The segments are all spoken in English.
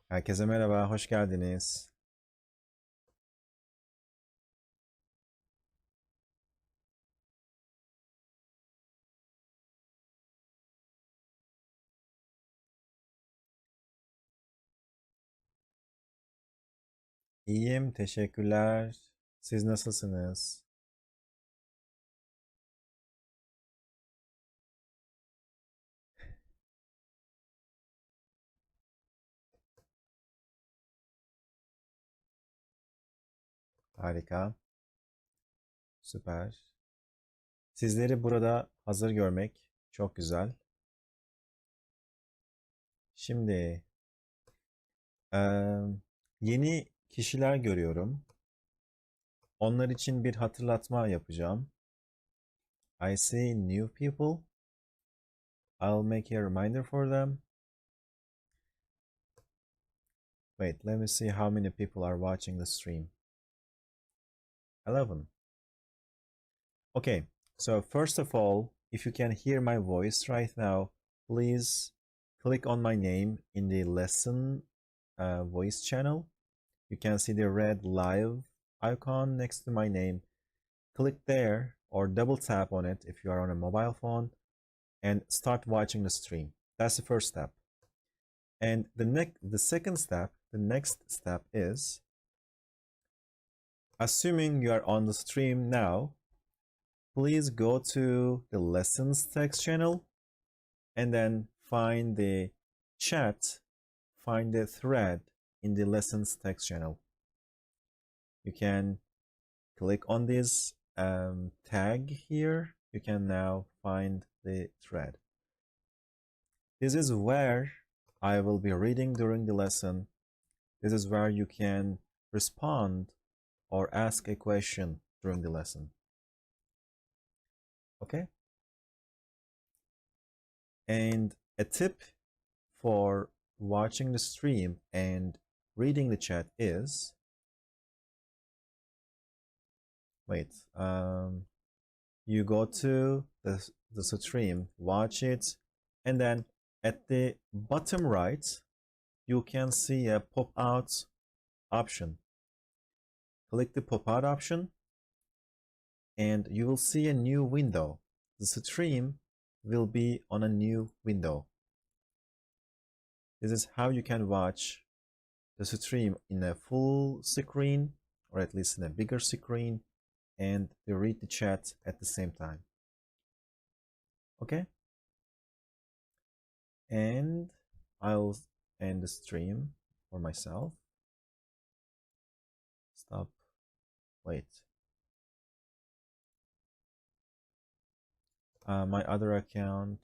Herkese merhaba, hoş geldiniz. İyiyim, teşekkürler. Siz nasılsınız? Harika, süper. Sizleri burada hazır görmek çok güzel. Şimdi eee, yeni kişiler görüyorum. Onlar için bir hatırlatma yapacağım. I see new people. I'll make a reminder for them. Wait, let me see how many people are watching the stream. 11. Okay, so first of all, if you can hear my voice right now, please click on my name in the lesson voice channel. You can see the red live icon next to my name. Click there or double tap on it if you are on a mobile phone and start watching the stream. That's the first step. And the second step, the next step is assuming you are on the stream now, please go to the lessons text channel and then find the chat, find the thread in the lessons text channel. You can click on this tag here. You can now find the thread. This is where I will be reading during the lesson. This is where you can respond or ask a question during the lesson. Okay? And a tip for watching the stream and reading the chat is wait, you go to the stream, watch it, and then at the bottom right, you can see a pop-out option. Click the pop-out option, and you will see a new window. The stream will be on a new window. This is how you can watch the stream in a full screen, or at least in a bigger screen, and read the chat at the same time. Okay? And I'll end the stream for myself. Stop. Wait. My other account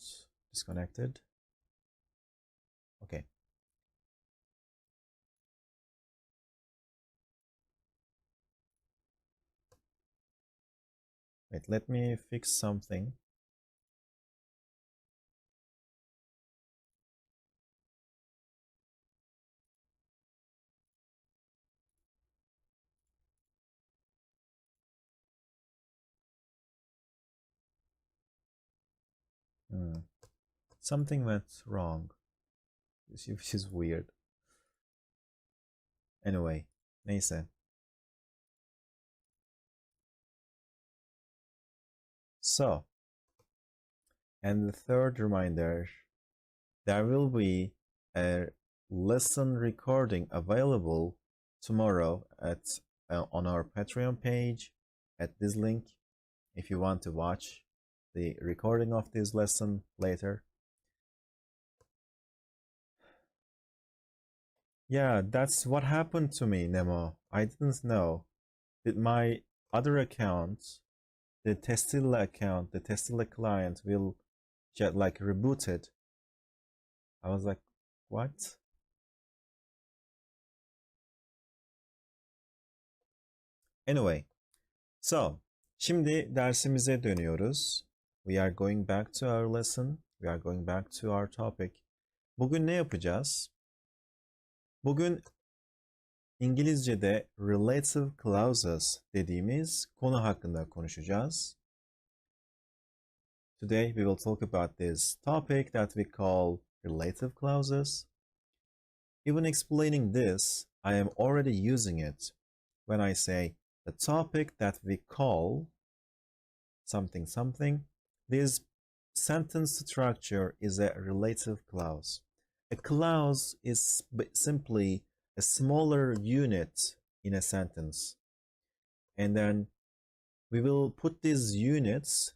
disconnected. Okay. Wait, let me fix something. Something went wrong, which is weird. Anyway, neyse. So, and the third reminder, there will be a lesson recording available tomorrow at on our Patreon page at this link if you want to watch the recording of this lesson later. Yeah, that's what happened to me, Nemo. I didn't know that my other account, the Testilla account, the Testilla client will get like rebooted. I was like, what? Anyway, so şimdi dersimize dönüyoruz. We are going back to our lesson. We are going back to our topic. Bugün ne yapacağız? Bugün İngilizce'de relative clauses dediğimiz konu hakkında konuşacağız. Today we will talk about this topic that we call relative clauses. Even explaining this, I am already using it when I say the topic that we call something something. This sentence structure is a relative clause. A clause is simply a smaller unit in a sentence. And then we will put these units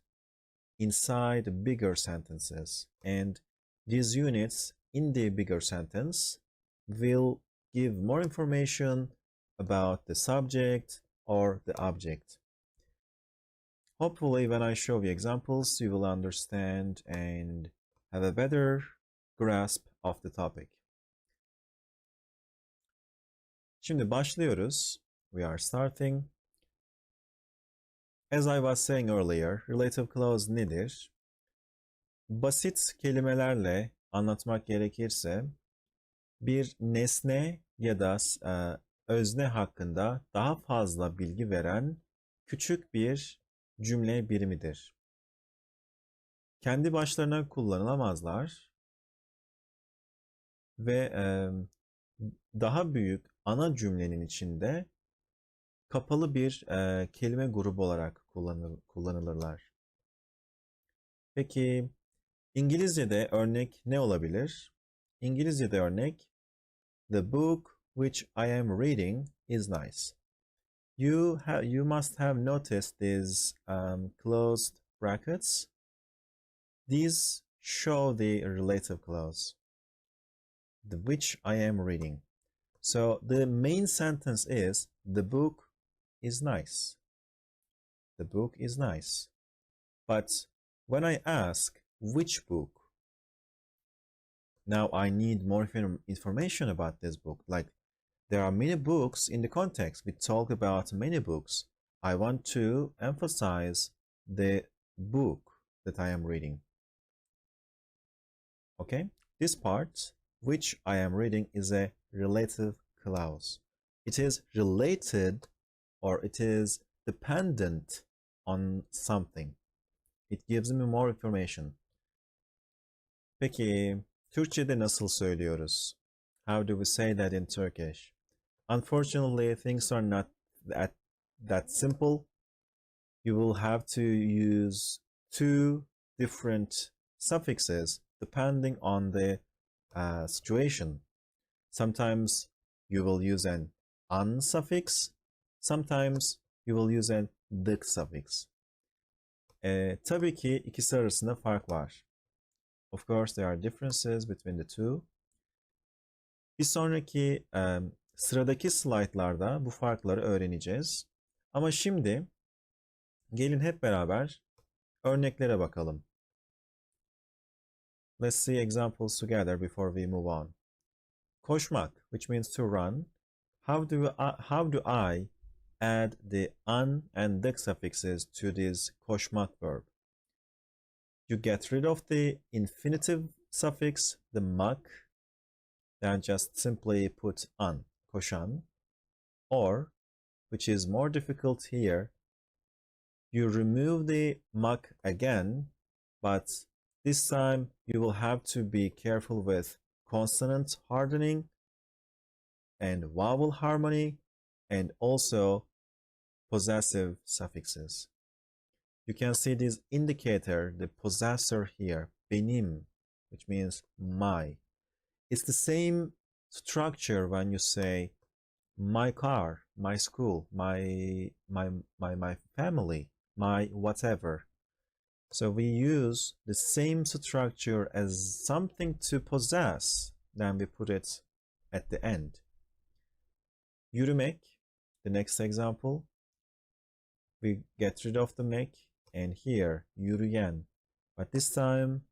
inside bigger sentences. And these units in the bigger sentence will give more information about the subject or the object. Hopefully, when I show you examples, you will understand and have a better grasp of the topic. Şimdi başlıyoruz. We are starting. As I was saying earlier, relative clause nedir? Basit kelimelerle anlatmak gerekirse bir nesne ya da özne hakkında daha fazla bilgi veren küçük bir cümle birimidir. Kendi başlarına kullanılamazlar ve daha büyük ana cümlenin içinde kapalı bir kelime grubu olarak kullanılırlar. Peki İngilizce'de örnek ne olabilir? İngilizce'de örnek The book which I am reading is nice. You must have noticed these closed brackets. These show the relative clause, the which I am reading. So the main sentence is the book is nice. The book is nice. But when I ask which book, now I need more information about this book. Like there are many books in the context. We talk about many books. I want to emphasize the book that I am reading. Okay, this part, which I am reading, is a relative clause. It is related or it is dependent on something. It gives me more information. Peki, Türkçe'de nasıl söylüyoruz? How do we say that in Turkish? Unfortunately, things are not that simple. You will have to use two different suffixes depending on the situation. Sometimes you will use an an suffix. Sometimes you will use an dık suffix. Tabii ki ikisi arasında fark var. Of course, there are differences between the two. Bir sonraki sıradaki slaytlarda bu farkları öğreneceğiz. Ama şimdi gelin hep beraber örneklere bakalım. Let's see examples together before we move on. Koşmak, which means to run. How do I add the an and dık suffixes to this koşmak verb? You get rid of the infinitive suffix, the mak, then just simply put an, koşan. Or, which is more difficult here, you remove the mak again, but this time you will have to be careful with consonant hardening and vowel harmony and also possessive suffixes. You can see this indicator, the possessor here, benim, which means my. It's the same structure when you say my car, my school, my family, my whatever. So we use the same structure as something to possess, then we put it at the end. Yürümek, the next example, we get rid of the mek, and here yürüyen. But this time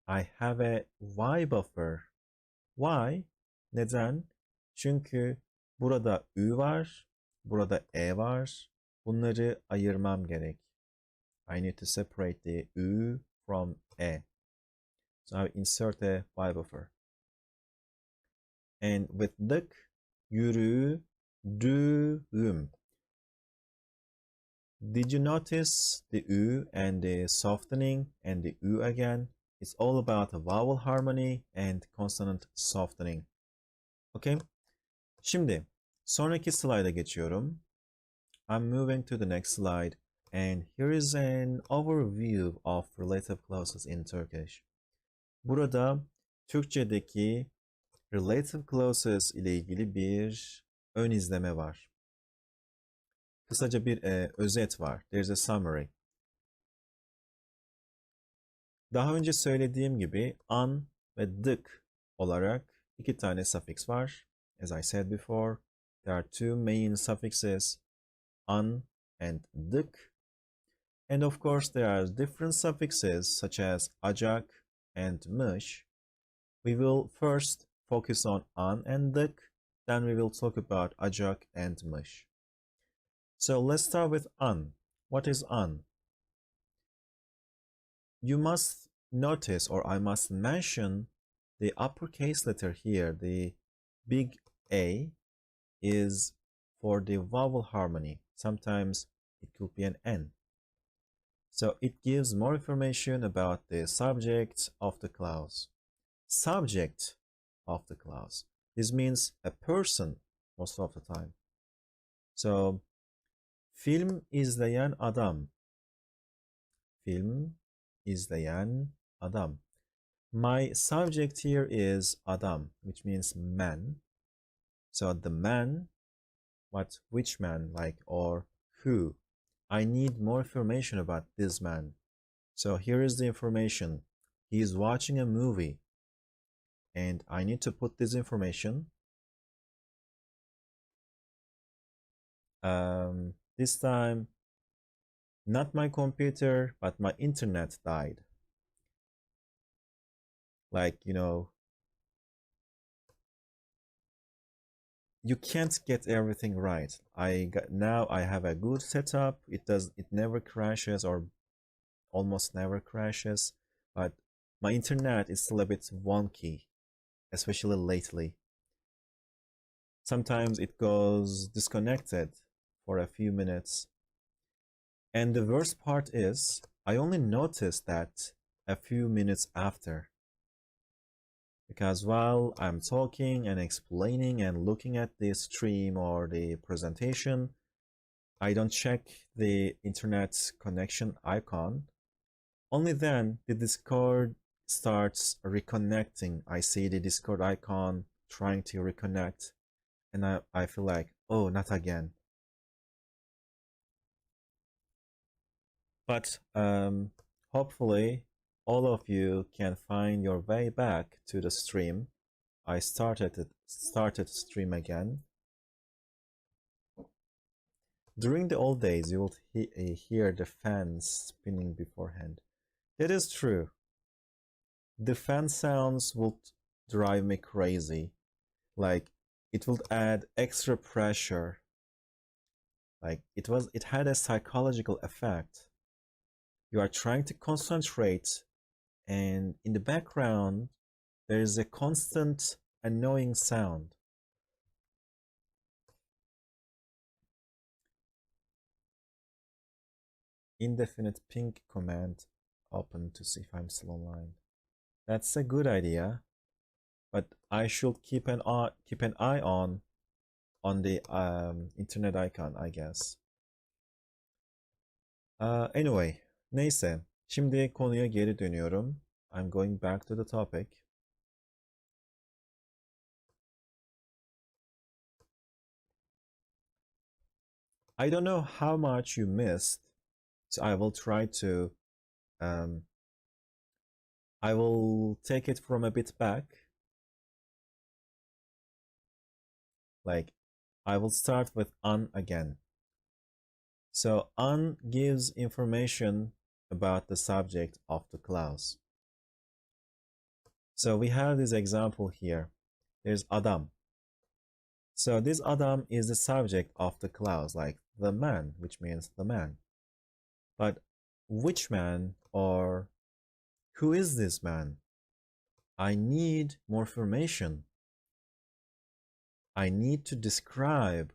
I have a y buffer. Why? Neden? Çünkü burada ü var, burada e var. Bunları ayırmam gerek. I need to separate the ü from e. So I insert a y buffer. And with dık, yürüdüğüm. Did you notice the ü and the softening and the ü again? It's all about vowel harmony and consonant softening. Okay. Şimdi sonraki slide'a geçiyorum. I'm moving to the next slide, and here is an overview of relative clauses in Turkish. Burada Türkçedeki relative clauses ile ilgili bir ön izleme var. Kısaca bir özet var. There's a summary. Daha önce söylediğim gibi an ve dık olarak iki tane suffix var. As I said before, there are two main suffixes, an and dık. And of course, there are different suffixes such as acak and mış. We will first focus on an and dık, then we will talk about acak and mış. So let's start with an. What is an? You must notice, or I must mention, the uppercase letter here, the big A, is for the vowel harmony. Sometimes it could be an N. So it gives more information about the subject of the clause. Subject of the clause. This means a person most of the time. So, film izleyen adam. Film izleyen adam. My subject here is adam, which means man. So the man, which man, like, or who. I need more information about this man. So here is the information. He is watching a movie. And I need to put this information. This time, not my computer, but my internet died. Like, you can't get everything right. Now I have a good setup. It never crashes, or almost never crashes, but my internet is still a bit wonky, especially lately. Sometimes it goes disconnected for a few minutes. And the worst part is, I only noticed that a few minutes after. Because while I'm talking and explaining and looking at the stream or the presentation, I don't check the internet connection icon. Only then the Discord starts reconnecting. I see the Discord icon trying to reconnect, and I feel like, oh, not again. But hopefully all of you can find your way back to the stream. I started to stream again. During the old days, you will hear the fans spinning beforehand. That is true. The fan sounds would drive me crazy. Like, it would add extra pressure. Like, it had a psychological effect. You are trying to concentrate, and in the background there is a constant annoying sound. Indefinite ping command open to see if I'm still online. That's a good idea, but I should keep an eye on the internet icon, I guess. Anyway, neyse. Şimdi konuya geri dönüyorum. I'm going back to the topic. I don't know how much you missed, so I will try to I will take it from a bit back. Like, I will start with an again. So an gives information about the subject of the clause. So we have this example here. There's adam. So this adam is the subject of the clause, like the man, which means the man. But which man, or who is this man? I need more information. I need to describe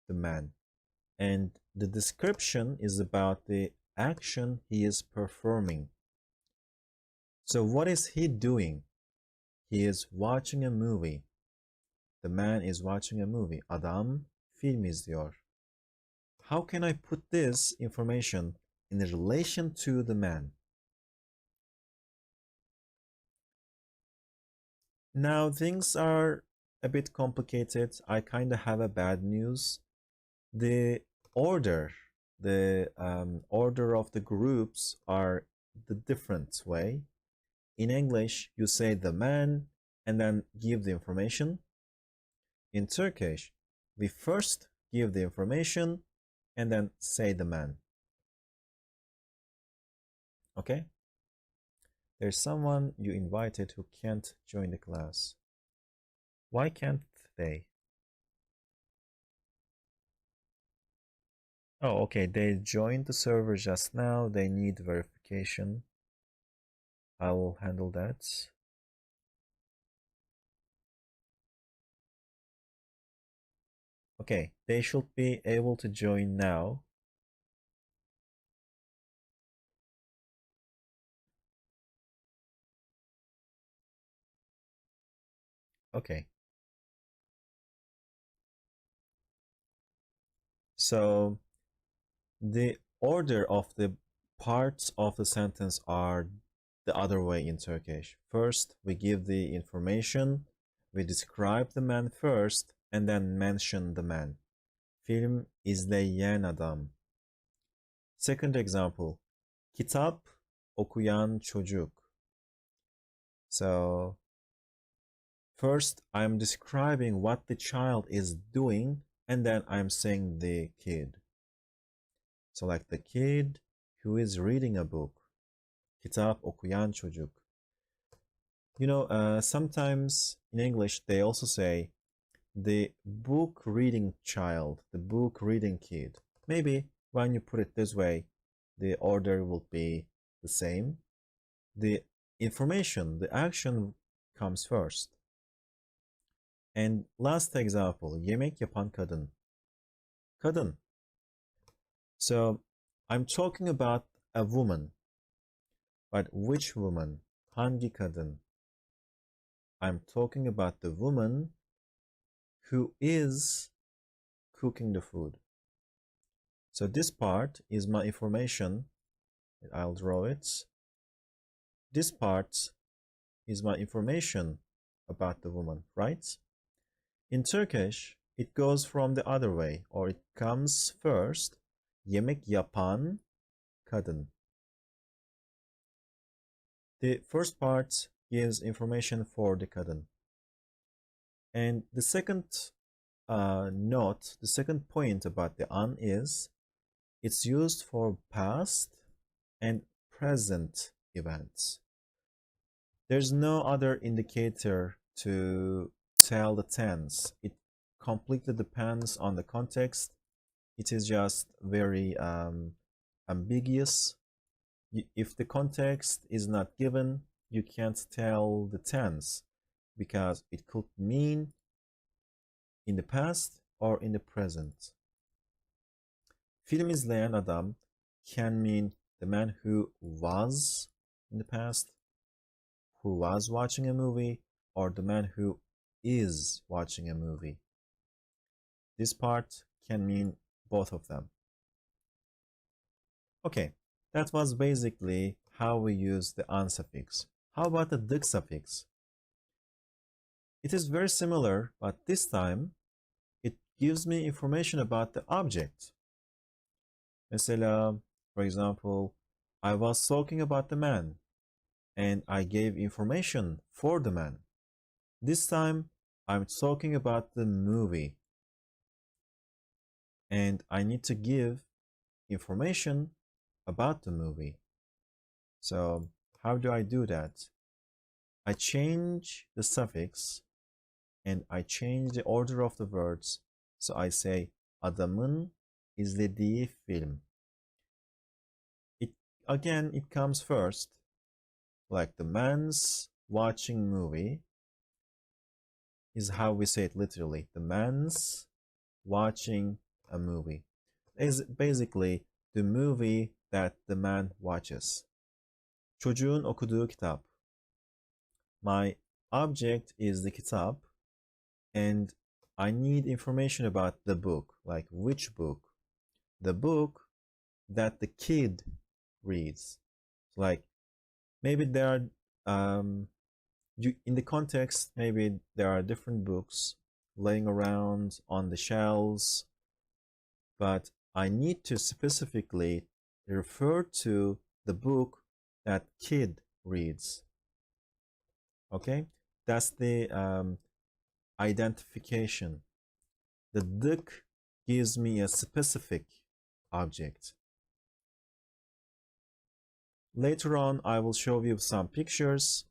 the man. And the description is about the action he is performing. So what is he doing? He is watching a movie. The man is watching a movie. Adam film izliyor. How can I put this information in relation to the man? Now things are a bit complicated. I kind of have a bad news. The order, the order of the groups are the different way. In English, you say the man and then give the information. In Turkish, we first give the information and then say the man. Okay? There's someone you invited who can't join the class. Why can't they? Oh, okay. They joined the server just now. They need verification. I will handle that. Okay, they should be able to join now. Okay. So the order of the parts of the sentence are the other way in Turkish. First, we give the information, we describe the man first, and then mention the man. Film izleyen adam. Second example, kitap okuyan çocuk. So, first I'm describing what the child is doing, and then I'm saying the kid. So like the kid who is reading a book. Kitap okuyan çocuk. You know, sometimes in English they also say the book reading child, the book reading kid. Maybe when you put it this way, the order will be the same. The information, the action comes first. And last example, yemek yapan kadın. Kadın. So I'm talking about a woman. But which woman? Hangi kadın? I'm talking about the woman who is cooking the food. So this part is my information. I'll draw it. This part is my information about the woman, right? In Turkish, it goes from the other way, or it comes first. Yemek yapan kadın. The first part gives information for the kadın. And the second note, the second point about the an is it's used for past and present events. There's no other indicator to tell the tense. It completely depends on the context. It is just very ambiguous. If the context is not given, you can't tell the tense because it could mean in the past or in the present. Film izleyen adam can mean the man who was in the past, who was watching a movie, or the man who is watching a movie. This part can mean both of them. Okay, that was basically how we use the an suffix. How about the dık suffix? It is very similar, but this time it gives me information about the object. Mesela, for example, I was talking about the man and I gave information for the man. This time I'm talking about the movie and I need to give information about the movie. So how do I do that? I change the suffix and I change the order of the words. So I say adamın izlediği film. It comes first, like the man's watching movie is how we say it literally. The man's watching a movie is basically the movie that the man watches. Çocuğun okuduğu kitap. My object is the kitap and I need information about the book, like which book? The book that the kid reads. Like maybe there are in the context, maybe there are different books laying around on the shelves, but I need to specifically refer to the book that kid reads. Okay, that's the identification. The dık gives me a specific object. Later on, I will show you some pictures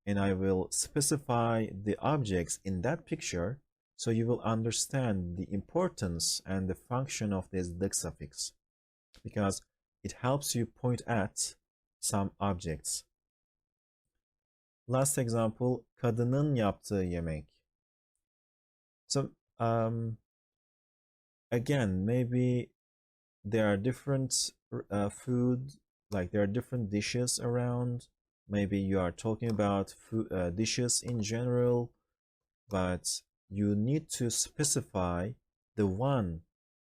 and I will specify the objects in that picture so you will understand the importance and the function of this dık suffix because it helps you point at some objects. Last example, kadının yaptığı yemek. So again, maybe there are different food, like there are different dishes around. Maybe you are talking about food, dishes in general, but you need to specify the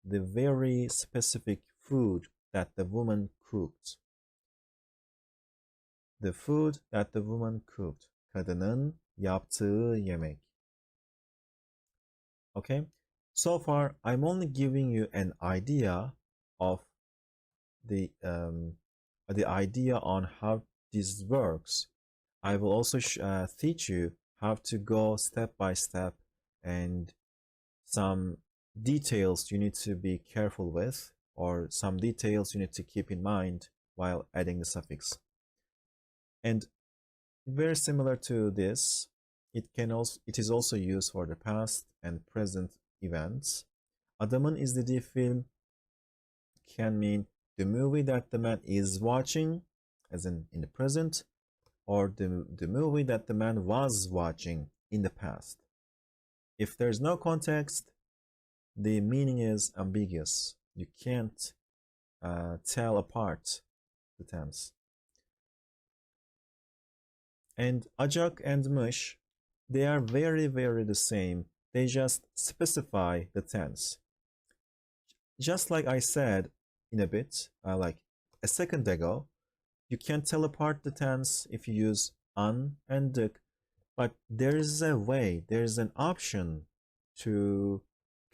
very specific food that the woman cooked. The food that the woman cooked. Kadının yaptığı yemek. Okay? So far, I'm only giving you an idea of the idea on how this works. I will also teach you how to go step by step and some details you need to be careful with or some details you need to keep in mind while adding the suffix. And very similar to this, it is also used for the past and present events. Adamın izlediği film can mean the movie that the man is watching, as in the present, or the movie that the man was watching in the past. If there's no context, the meaning is ambiguous. You can't tell apart the tense. And acak and mış, they are very, very the same. They just specify the tense. Just like I said in a bit, like a second ago, you can tell apart the tense if you use an and dık, but there is a way, there is an option to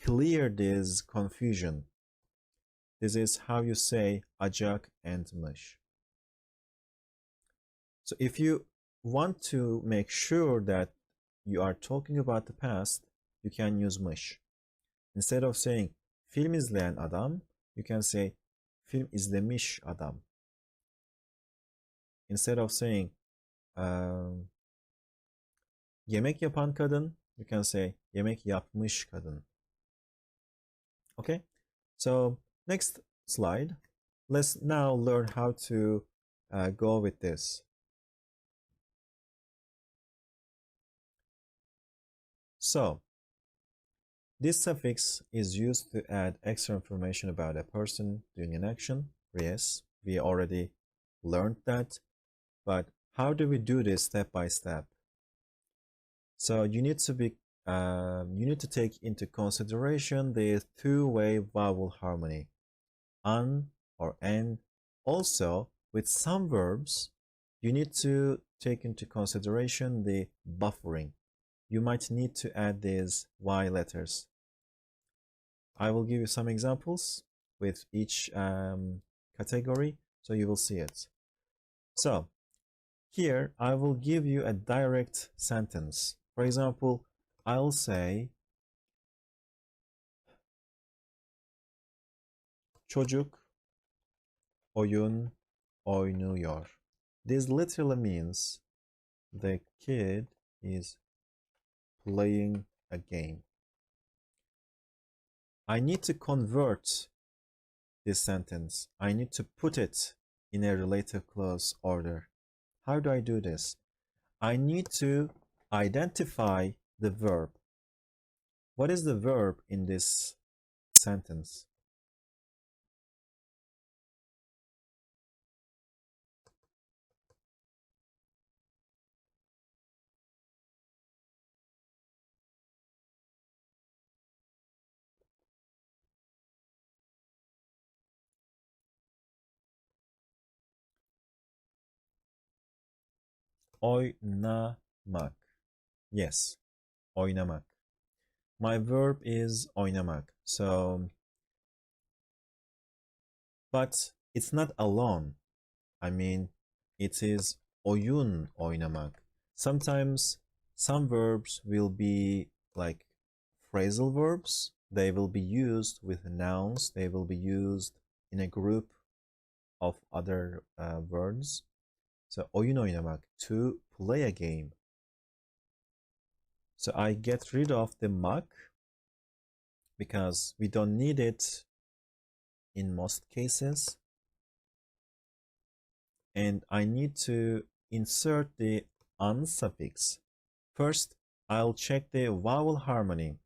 clear this confusion. This is how you say acak and mış. So if you want to make sure that you are talking about the past, you can use mış. Instead of saying film izleyen adam, you can say film izlemiş adam. Instead of saying yemek yapan kadın, you can say yemek yapmış kadın. Okay, so next slide. Let's now learn how to go with this. So this suffix is used to add extra information about a person doing an action. Yes, we already learned that, but how do we do this step by step? So you need to take into consideration the two-way vowel harmony, an or en. Also, with some verbs, you need to take into consideration the buffering. You might need to add these Y letters. I will give you some examples with each category, so you will see it. So, here I will give you a direct sentence. For example, I'll say çocuk oyun oynuyor. This literally means the kid is playing a game. I need to convert this sentence. I need to put it in a relative clause order. How do I do this? I need to identify the verb. What is the verb in this sentence? Oynamak. Yes, oynamak. My verb is oynamak. So, but it's not alone. I mean, it is oyun oynamak. Sometimes some verbs will be like phrasal verbs. They will be used with nouns. They will be used in a group of other words. So oyun oynamak, to play a game. So I get rid of the mak because we don't need it in most cases. And I need to insert the an suffix. First, I'll check the vowel harmony.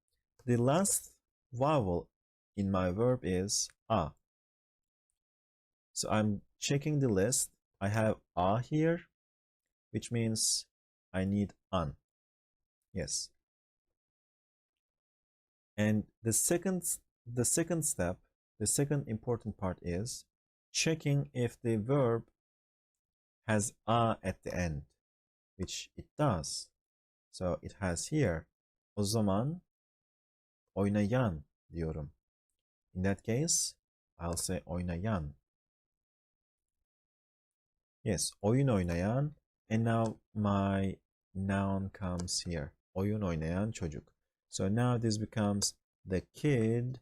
The last vowel in my verb is a. So I'm checking the list. I have a here, which means I need an. Yes. And the second step, the second important part is checking if the verb has a at the end, which it does. So it has here. O zaman oynayan diyorum. In that case, I'll say oynayan. Yes, oyun oynayan. And now my noun comes here. Oyun oynayan çocuk. So now this becomes the kid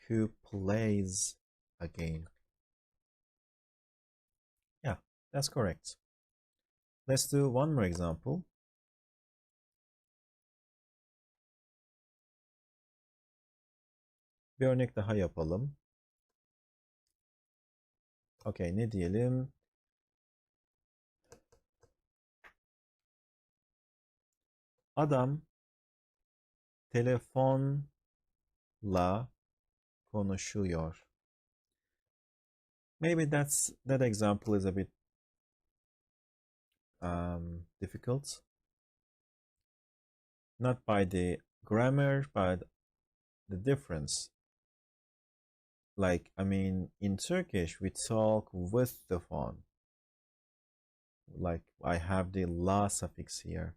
who plays a game. Yeah, that's correct. Let's do one more example. Bir örnek daha yapalım. Okay, ne diyelim? Adam telefonla konuşuyor. Maybe that example is a bit difficult. Not by the grammar, but the difference. Like, I mean, in Turkish, we talk with the phone. Like, I have the la suffix here.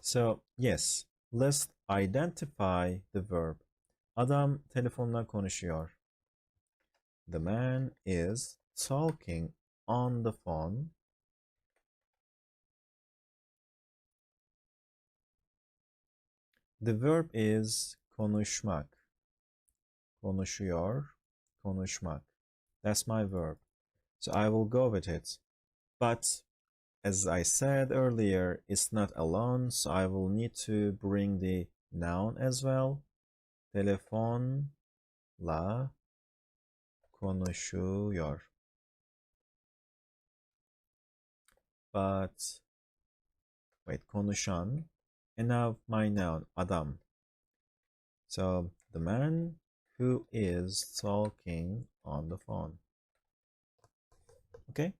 So, yes, let's identify the verb. Adam telefonla konuşuyor. The man is talking on the phone. The verb is konuşmak. Konuşuyor, konuşmak. That's my verb. So I will go with it. But as I said earlier, it's not alone, so I will need to bring the noun as well. Telefonla konuşuyor. But wait, konuşan. And now my noun, adam. So the man who is talking on the phone. Okay?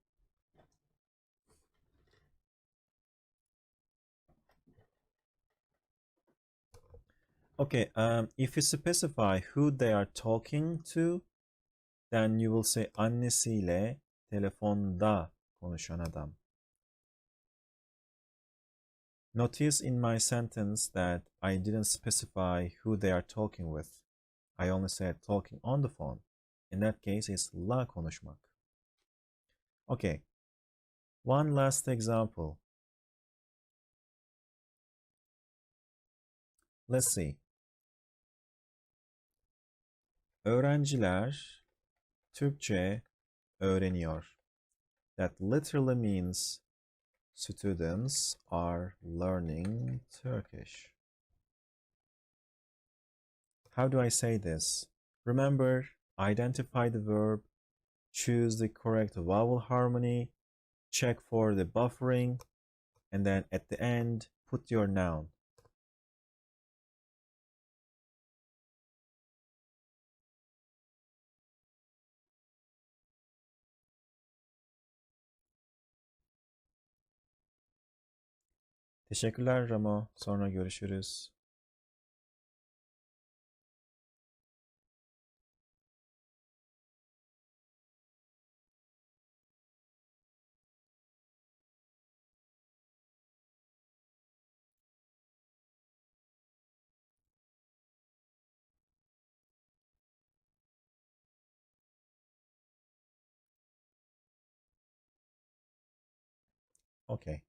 Okay, if you specify who they are talking to, then you will say annesiyle telefonda konuşan adam. Notice in my sentence that I didn't specify who they are talking with. I only said talking on the phone. In that case, it's la konuşmak. Okay, one last example. Let's see. Öğrenciler Türkçe öğreniyor. That literally means students are learning Turkish. How do I say this? Remember, identify the verb, choose the correct vowel harmony, check for the buffering, and then at the end, put your noun. Teşekkürler Ramo. Sonra görüşürüz. Okay.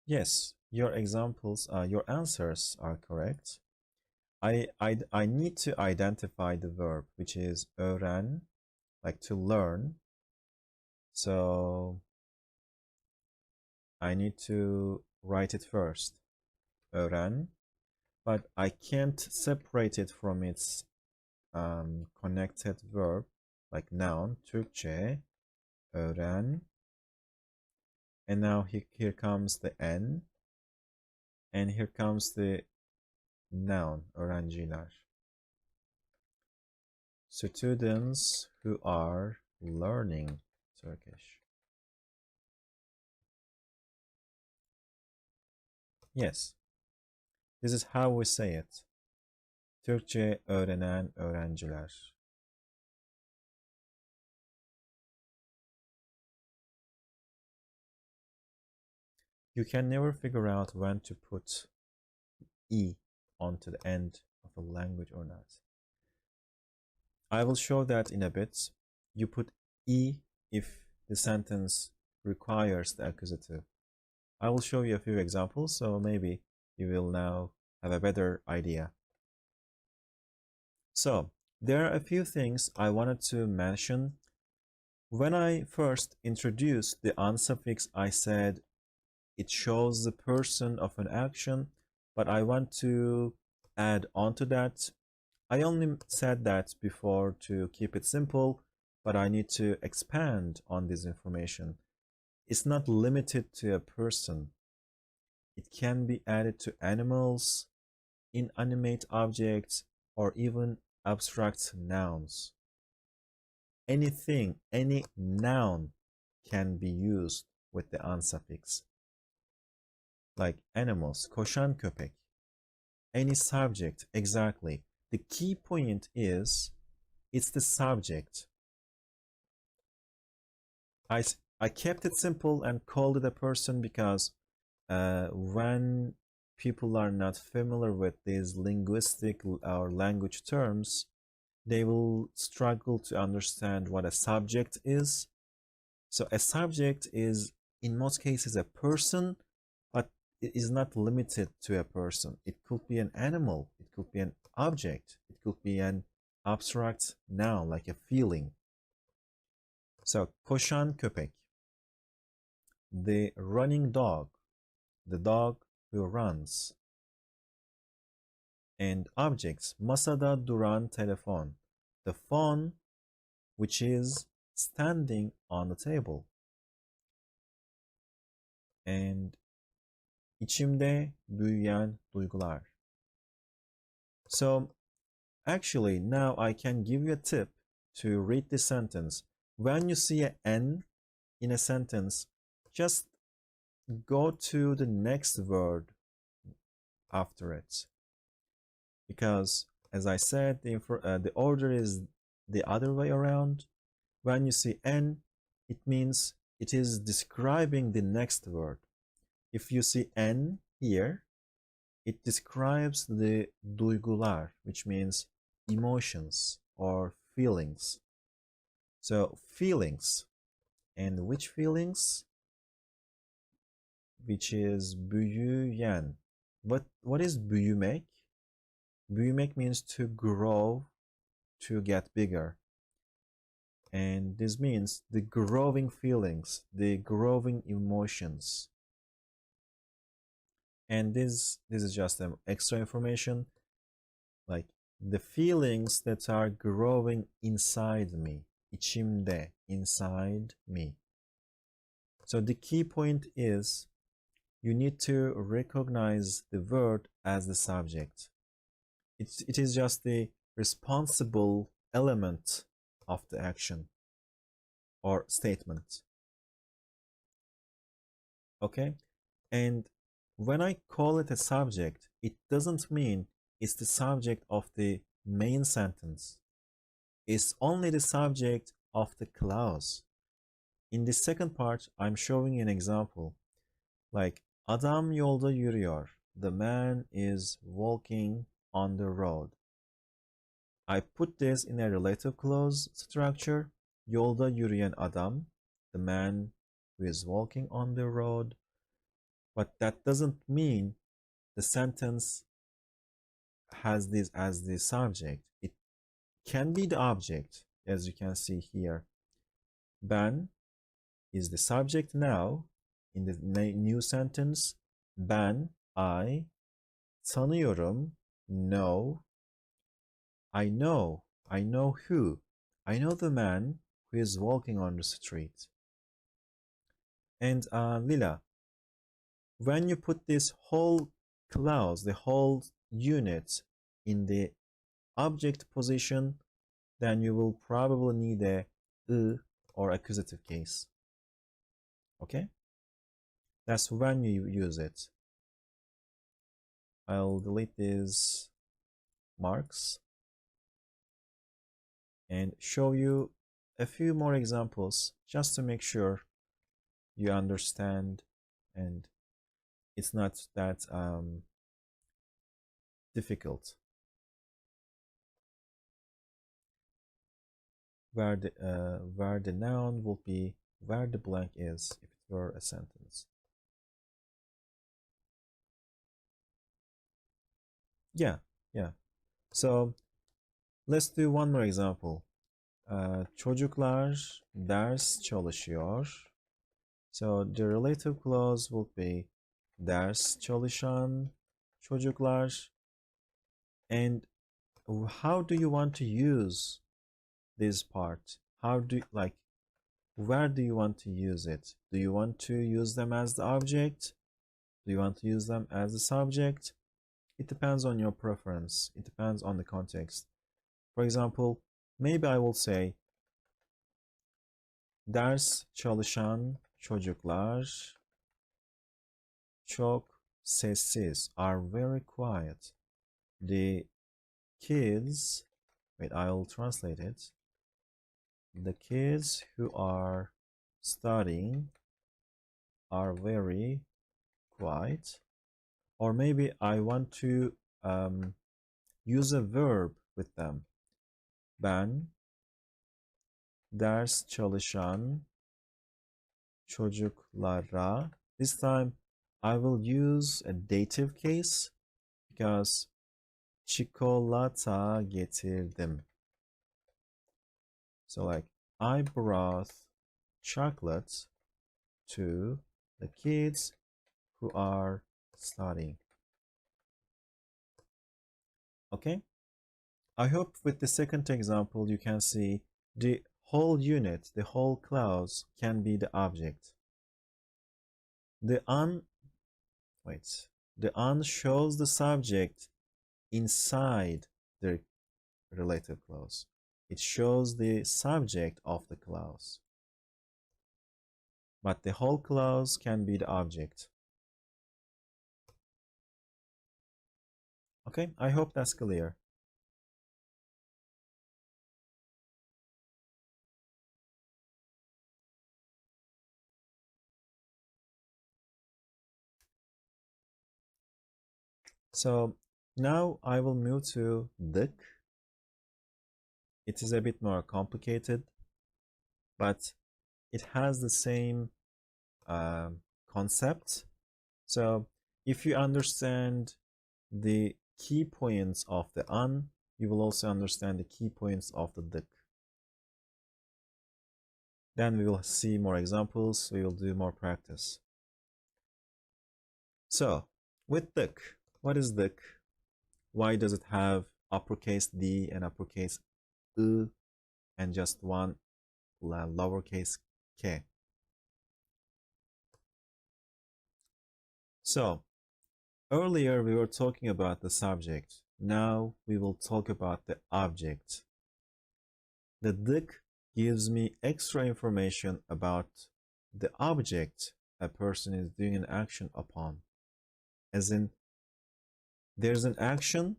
Yes, your examples, your answers are correct. I need to identify the verb, which is öğren, like to learn. So I need to write it first, öğren, but I can't separate it from its connected verb, like noun, Türkçe, öğren, and now here comes the N, and here comes the noun, öğrenciler. Students who are learning Turkish. Yes, this is how we say it. Türkçe öğrenen öğrenciler. You can never figure out when to put E onto the end of a language or not. I will show that in a bit. You put E if the sentence requires the accusative. I will show you a few examples, so maybe you will now have a better idea. So, there are a few things I wanted to mention. When I first introduced the unsuffix, I said it shows the person of an action, but I want to add on to that. I only said that before to keep it simple, but I need to expand on this information. It's not limited to a person. It can be added to animals, inanimate objects, or even abstract nouns. Anything, any noun can be used with the unsuffix. Like animals, koşan köpek. Any subject, exactly. The key point is, it's the subject. I kept it simple and called it a person because when people are not familiar with these linguistic or language terms, they will struggle to understand what a subject is. So a subject is, in most cases, a person, but it is not limited to a person. It could be an animal, it could be an object, it could be an abstract noun, like a feeling. So, koşan köpek, the running dog, the dog who runs. And objects, masada duran telefon, the phone which is standing on the table. And içimde büyüyen duygular. So actually now I can give you a tip to read this sentence. When you see an N in a sentence, just go to the next word after it. Because as I said, the order is the other way around. When you see N, it means it is describing the next word. If you see N here, it describes the duygular, which means emotions or feelings. So feelings. And which feelings? Which is büyüyen. What is büyümek? Büyümek means to grow, to get bigger. And this means the growing feelings, the growing emotions. And this is just extra information, like the feelings that are growing inside me, içimde, inside me. So the key point is you need to recognize the word as the subject. It is just the responsible element of the action or statement. Okay? And when I call it a subject, it doesn't mean it's the subject of the main sentence. It's only the subject of the clause. In the second part, I'm showing an example. Like, adam yolda yürüyor. The man is walking on the road. I put this in a relative clause structure. Yolda yürüyen adam. the man who is walking on the road, but that doesn't mean the sentence has this as the subject. It can be the object, as you can see here. Ben is the subject now in the new sentence. Ben, I, tanıyorum, know, I know who. I know the man who is walking on the street. And Lila, when you put this whole clause, the whole unit in the object position, then you will probably need a or accusative case. Okay? That's when you use it. I'll delete these marks and show you a few more examples just to make sure you understand and it's not that difficult. Where the noun will be where the blank is if it were a sentence. Yeah. So let's do one more example. Çocuklar ders çalışıyor. So the relative clause will be ders çalışan çocuklar. And how do you want to use this part? Where do you want to use it? Do you want to use them as the object? Do you want to use them as the subject? It depends on your preference. It depends on the context. For example, maybe I will say ders çalışan çocuklar çok sessiz, are very quiet. The kids, wait, I'll translate it. The kids who are studying are very quiet. Or maybe I want to use a verb with them. Ben ders çalışan çocuklara. This time I will use a dative case because çikolata getirdim. So like I brought chocolate to the kids who are studying. Okay? I hope with the second example you can see the whole unit, the whole clause can be the object. The an shows the subject inside the relative clause. It shows the subject of the clause. But the whole clause can be the object. Okay, I hope that's clear. So now I will move to dık. It is a bit more complicated, but it has the same concept. So if you understand the key points of the an, you will also understand the key points of the dık. Then we will see more examples, we will do more practice. So with dık, what is dık? Why does it have uppercase D and uppercase I and just one lowercase k? So earlier we were talking about the subject. Now we will talk about the object. The dık gives me extra information about the object a person is doing an action upon. As in, there's an action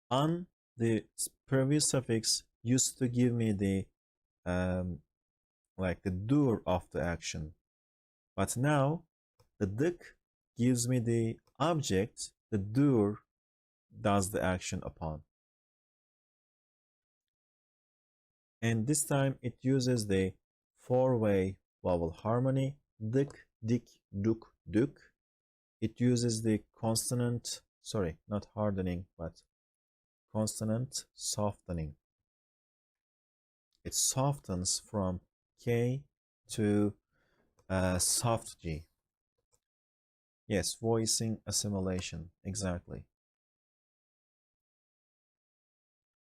on the previous suffix used to give me the like the doer of the action, but now the dık gives me the object the doer does the action upon, and this time it uses the four-way vowel harmony. Dık, dik, duk, dük. It uses the consonant, sorry, not hardening, but consonant softening. It softens from K to soft G. Yes, voicing assimilation, exactly.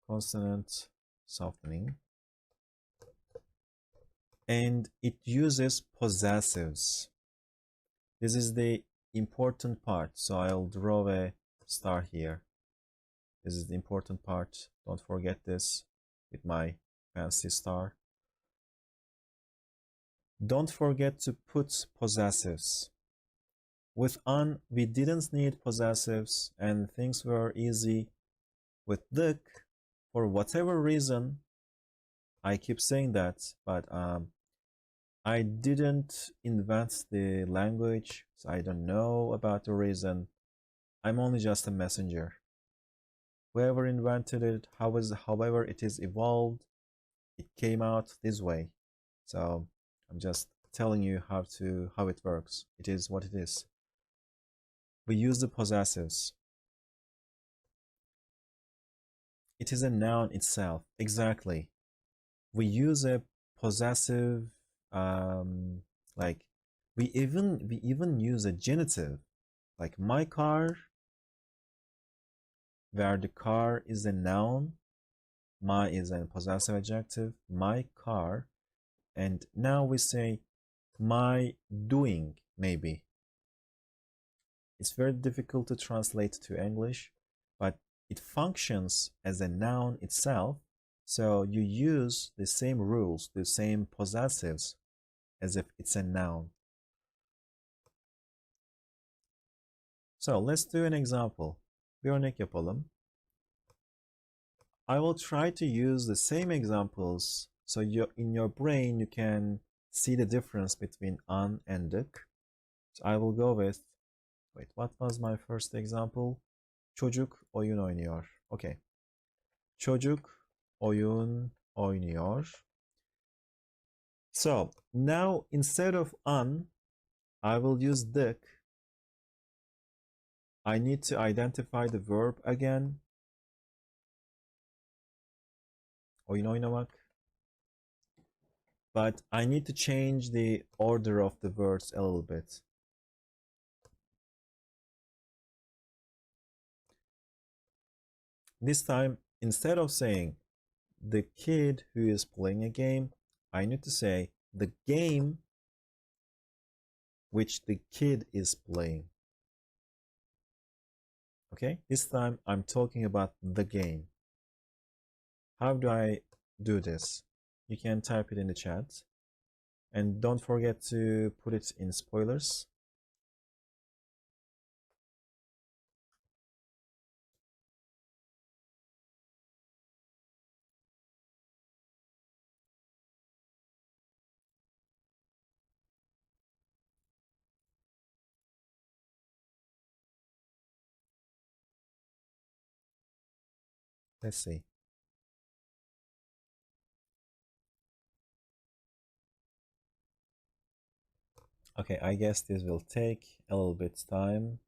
Consonant softening. And it uses possessives. This is the important part, so I'll draw a star here. This is the important part. Don't forget this with my fancy star. Don't forget to put possessives. With an, we didn't need possessives and things were easy. With dık, for whatever reason, I keep saying that, but I didn't invent the language, so I don't know about the reason. I'm only just a messenger. Whoever invented it, however it is evolved, it came out this way. So I'm just telling you how it works. It is what it is. We use the possessives. It is a noun itself. Exactly. We use a possessive, like we even use a genitive, like my car, where the car is a noun, my is a possessive adjective, my car, and now we say my doing, maybe. It's very difficult to translate to English, but it functions as a noun itself, so you use the same rules, the same possessives, as if it's a noun. So let's do an example. Bir örnek yapalım. I will try to use the same examples so in your brain you can see the difference between an and dık. So I will go with, wait, what was my first example? Çocuk oyun oynuyor. Okay. Çocuk oyun oynuyor. So now instead of an, I will use dık. I need to identify the verb again. Oyun oynamak. But I need to change the order of the words a little bit. This time, instead of saying the kid who is playing a game, I need to say the game which the kid is playing. Okay, this time I'm talking about the game. How do I do this? You can type it in the chat. And don't forget to put it in spoilers. Let's see. Okay, I guess this will take a little bit time.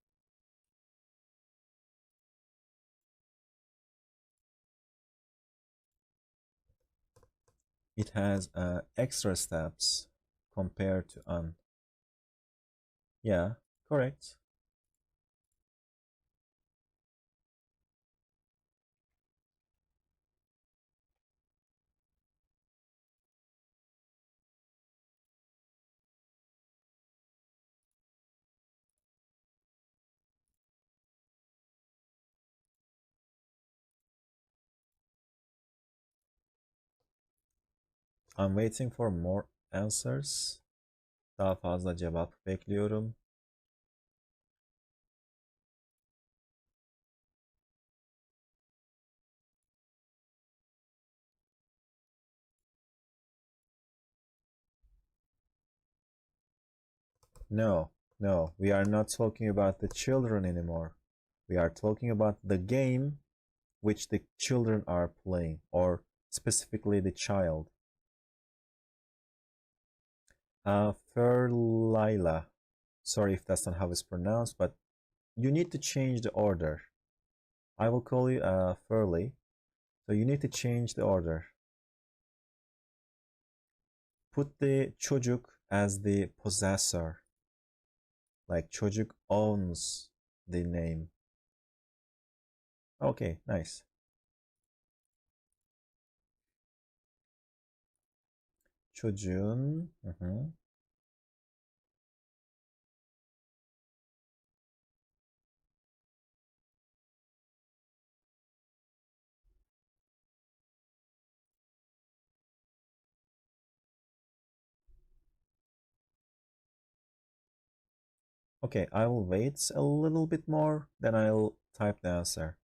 It has extra steps compared to an. Yeah, correct. I'm waiting for more answers. Daha fazla cevap bekliyorum. No, no, we are not talking about the children anymore. We are talking about the game which the children are playing, or specifically the child. Ferlaila. Sorry if that's not how it's pronounced, but you need to change the order. I will call you Furley. So you need to change the order. Put the çocuk as the possessor. Like çocuk owns the name. Okay, nice. Çocuğun. Okay, I will wait a little bit more, then I'll type the answer.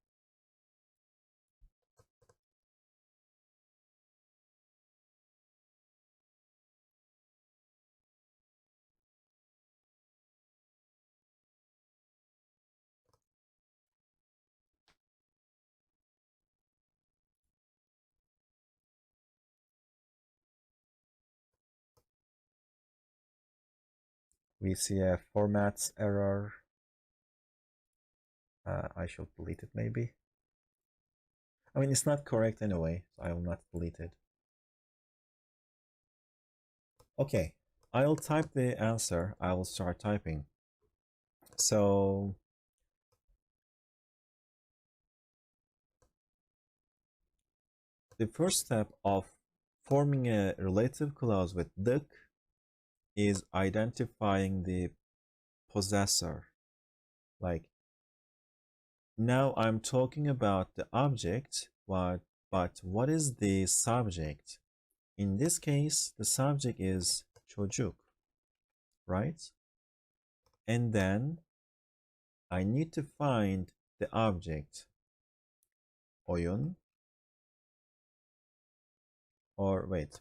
We see a format error. I should delete it maybe. I mean, it's not correct anyway, so I will not delete it. Okay, I'll type the answer. I will start typing. So the first step of forming a relative clause with dık is identifying the possessor. Like, now I'm talking about the object, but what is the subject? In this case, the subject is çocuk, right? And then I need to find the object, oyun, or wait,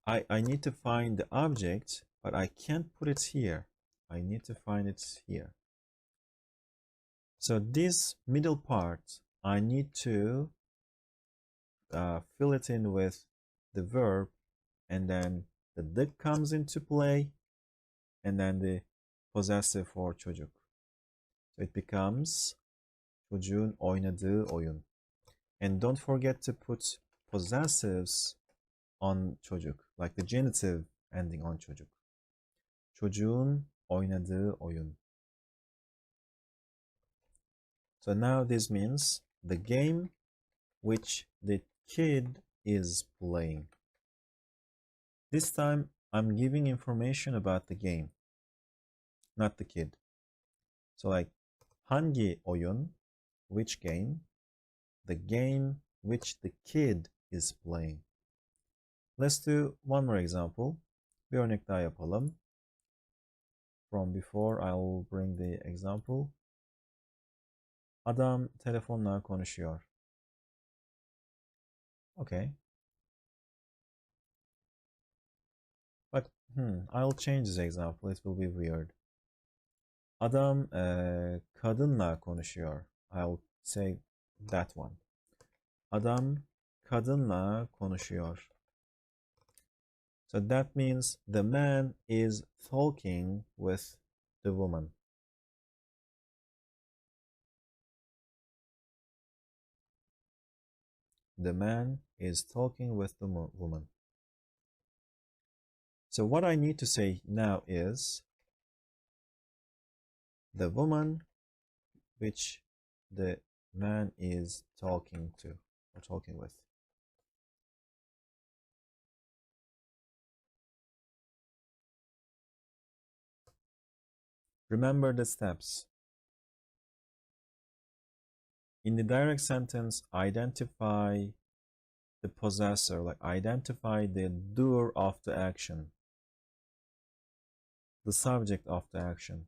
I need to find the object, but I can't put it here. I need to find it here. So this middle part, I need to fill it in with the verb, and then the dık comes into play, and then the possessive for çocuk. So it becomes çocuğun oynadığı oyun. And don't forget to put possessives on çocuk, like the genitive ending on çocuk. Çocuğun oynadığı oyun. So now this means the game which the kid is playing. This time I'm giving information about the game, not the kid. So like hangi oyun, which game, the game which the kid is playing. Let's do one more example. Bir örnek daha yapalım. From before, I'll bring the example. Adam telefonla konuşuyor. Okay. But I'll change this example. It will be weird. Adam kadınla konuşuyor. I'll say that one. Adam kadınla konuşuyor. So that means the man is talking with the woman. The man is talking with the woman. So what I need to say now is the woman which the man is talking to or talking with. Remember the steps. In the direct sentence, identify the possessor, like identify the doer of the action, the subject of the action.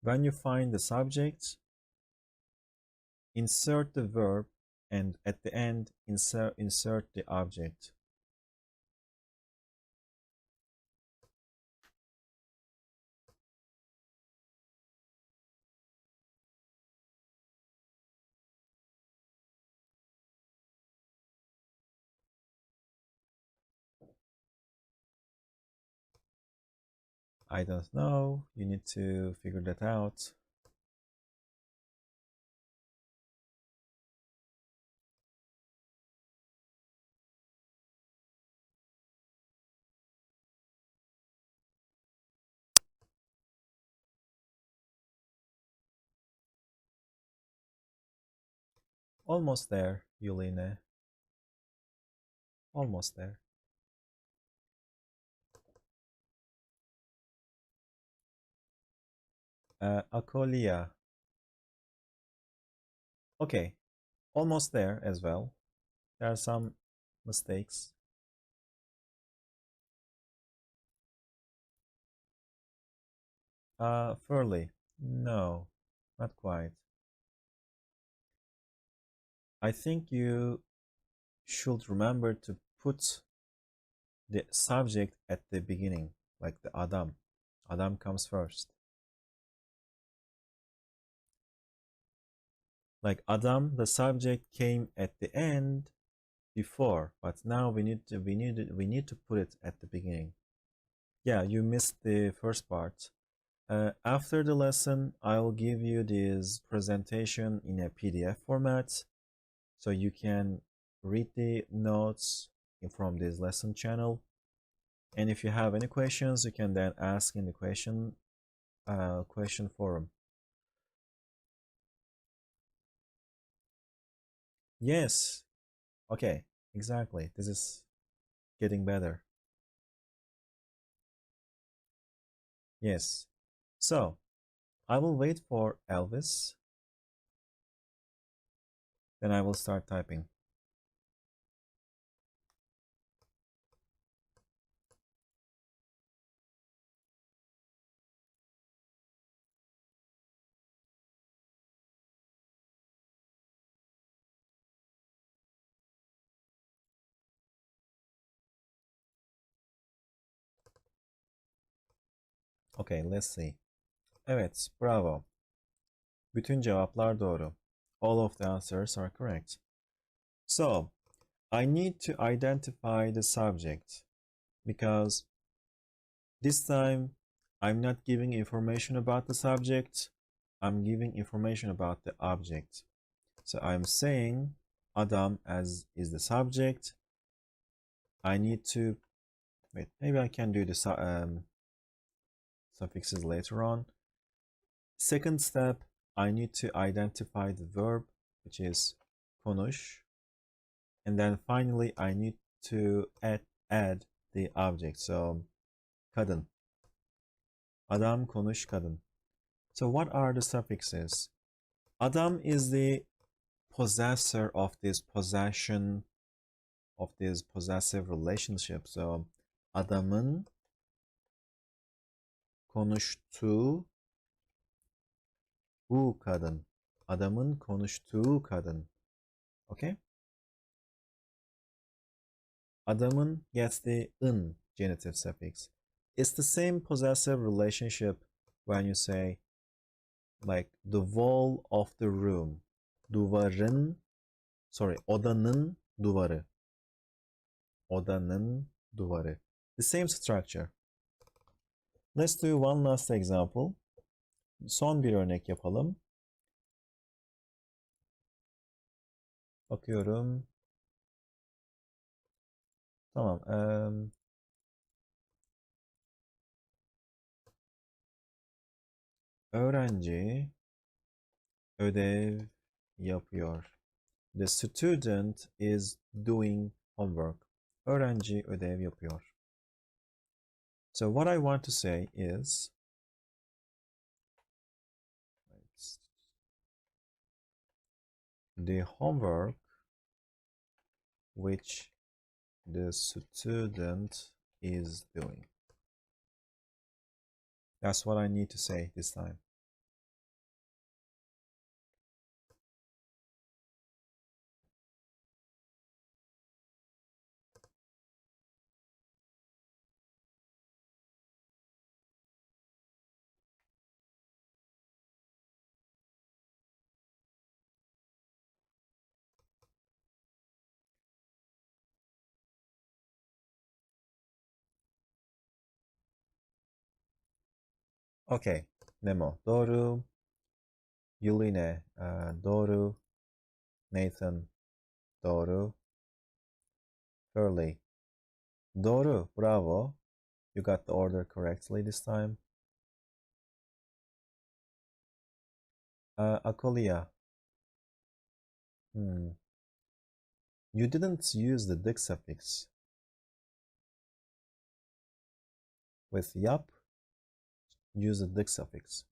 When you find the subject, insert the verb, and at the end, insert the object. I don't know. You need to figure that out. Almost there, Yuline. Almost there. Akolia. Okay, almost there as well. There are some mistakes. Furly. No, not quite. I think you should remember to put the subject at the beginning, like the Adam. Adam comes first. Like Adam, the subject came at the end before, but now we need to put it at the beginning. Yeah, you missed the first part. After the lesson, I'll give you this presentation in a PDF format, so you can read the notes from this lesson channel. And if you have any questions, you can then ask in the question forum. Yes. Okay. Exactly. This is getting better. Yes. So I will wait for Elvis. Then I will start typing. Okay, let's see. Evet, bravo. Bütün cevaplar doğru. All of the answers are correct. So, I need to identify the subject because this time I'm not giving information about the subject, I'm giving information about the object. So I'm saying Adam as is the subject. I need to wait, maybe I can do the suffixes later on. Second step, I need to identify the verb, which is konuş. And then finally, I need to add the object. So, kadın. Adam, konuş, kadın. So, what are the suffixes? Adam is the possessor of this possession, of this possessive relationship. So, adamın konuştuğu bu kadın. Adamın konuştuğu kadın. Okay? Adamın gets the ın genitive suffix. It's the same possessive relationship when you say like the wall of the room. Odanın duvarı. Odanın duvarı. The same structure. Let's do one last example. Son bir örnek yapalım. Bakıyorum. Tamam. Öğrenci ödev yapıyor. The student is doing homework. Öğrenci ödev yapıyor. So what I want to say is the homework which the student is doing. That's what I need to say this time. Okay. Nemo. Doğru. Yuline. Doğru. Nathan. Doğru. Curly. Doğru. Bravo. You got the order correctly this time. Akolia. You didn't use the dik suffix. With yap, use the dik suffix.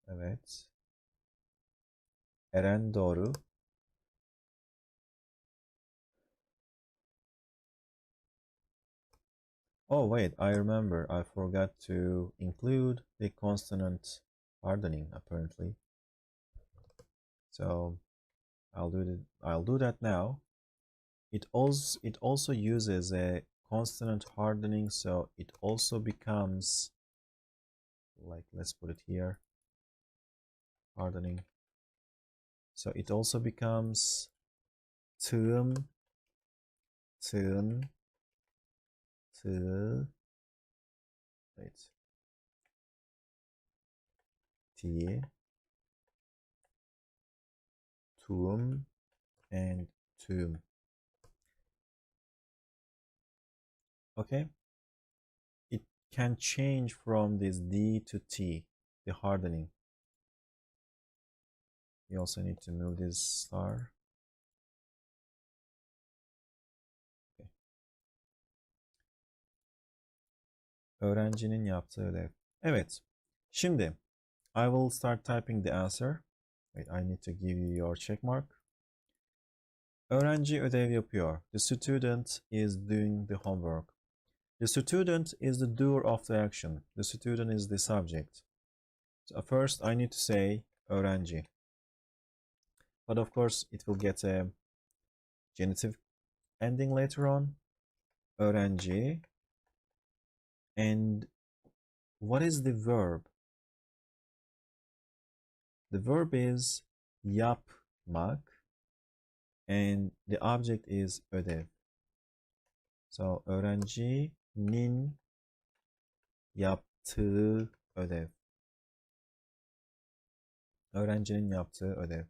Evet. Eren doğru. Oh, wait, I remember. I forgot to include the consonant hardening, apparently. So I'll do that now. It also uses a consonant hardening, so it also becomes, like, let's put it here, hardening. So it also becomes tığım, tığın, tığ, wait, ti, tuğum, and tüm. Okay, it can change from this D to T, the hardening. You also need to move this star. Okay. Öğrencinin yaptığı ödev. Evet. Şimdi I will start typing the answer. Wait, I need to give you your check mark. Öğrenci ödev yapıyor. The student is doing the homework. The student is the doer of the action. The student is the subject. So first I need to say öğrenci. But of course it will get a genitive ending later on. Öğrenci. And what is the verb? The verb is yapmak. And the object is ödev. So öğrencinin yaptığı ödev. Öğrencinin yaptığı ödev.